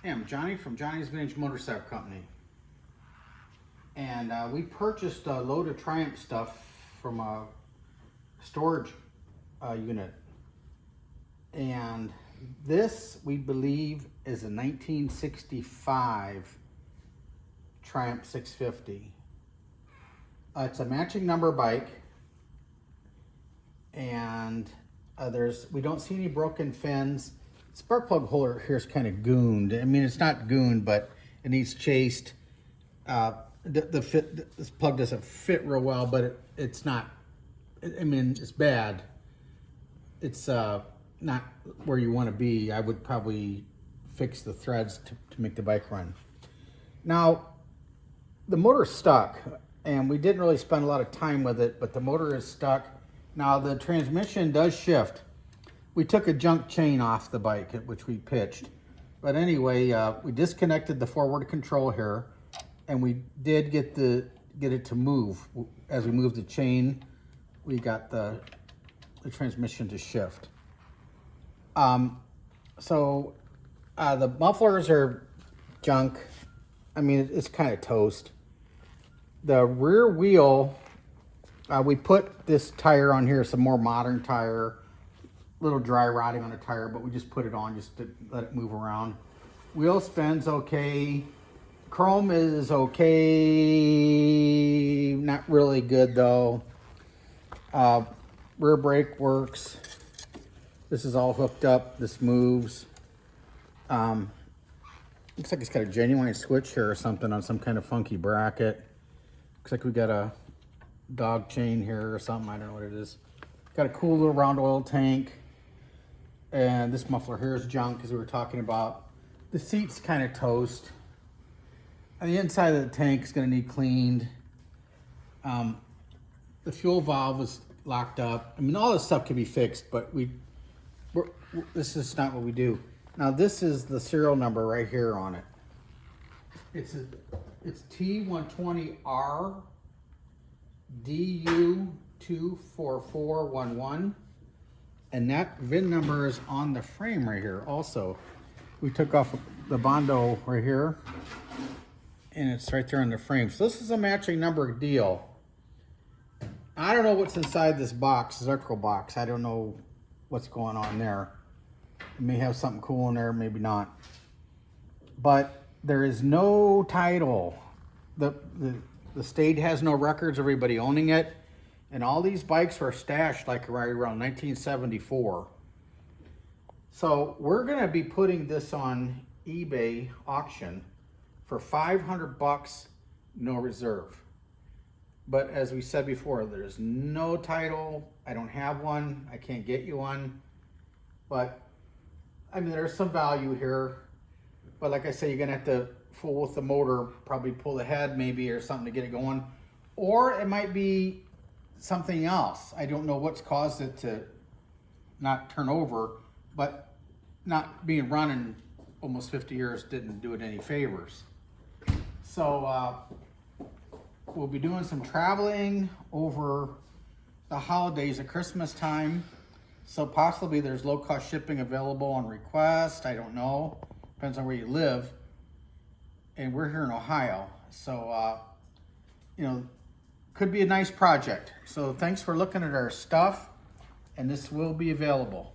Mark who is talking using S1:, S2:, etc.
S1: Hey, I'm Johnny from Johnny's Vintage Motorcycle Company. And we purchased a load of Triumph stuff from a storage unit. And this, we believe, is a 1965 Triumph 650. It's a matching number bike. And we don't see any broken fins. Spark plug holder here is kind of gooned. I mean, it's not gooned, but it needs chased. This plug doesn't fit real well, but it's not. I mean, it's bad. It's not where you want to be. I would probably fix the threads to make the bike run. Now, the motor's stuck, and we didn't really spend a lot of time with it, but the motor is stuck. Now, the transmission does shift. We took a junk chain off the bike, which we pitched. But anyway, we disconnected the forward control here, and we did get it to move. As we moved the chain, we got the transmission to shift. So the mufflers are junk. I mean, it's kind of toast. The rear wheel, we put this tire on here, some more modern tire. Little dry rotting on the tire, but we just put it on just to let it move around. Wheel spin's okay. Chrome is okay. Not really good though. Rear brake works. This is all hooked up. This moves. Looks like it's got a genuine switch here or something on some kind of funky bracket. Looks like we got a dog chain here or something. I don't know what it is. Got a cool little round oil tank. And this muffler here is junk, as we were talking about. The seat's kind of toast. And the inside of the tank is going to need cleaned. The fuel valve is locked up. I mean, all this stuff can be fixed, but this is not what we do. Now, this is the serial number right here on it. It's T120R DU24411. And that VIN number is on the frame right here also. We took off the Bondo right here, and it's right there on the frame. So this is a matching number deal. I don't know what's inside this box, Zirco box. I don't know what's going on there. It may have something cool in there, maybe not. But there is no title. The state has no records, everybody owning it. And all these bikes were stashed like right around 1974. So we're gonna be putting this on eBay auction for 500 bucks, no reserve. But as we said before, there's no title. I don't have one. I can't get you one. But I mean, there's some value here. But like I say, you're gonna have to fool with the motor, probably pull the head maybe or something to get it going. Or it might be something else. I don't know what's caused it to not turn over, but not being run in almost 50 years didn't do it any favors. So we'll be doing some traveling over the holidays at Christmas time. So possibly there's low-cost shipping available on request. I don't know. Depends on where you live. And we're here in Ohio. So, you know, could be a nice project. So thanks for looking at our stuff, and this will be available.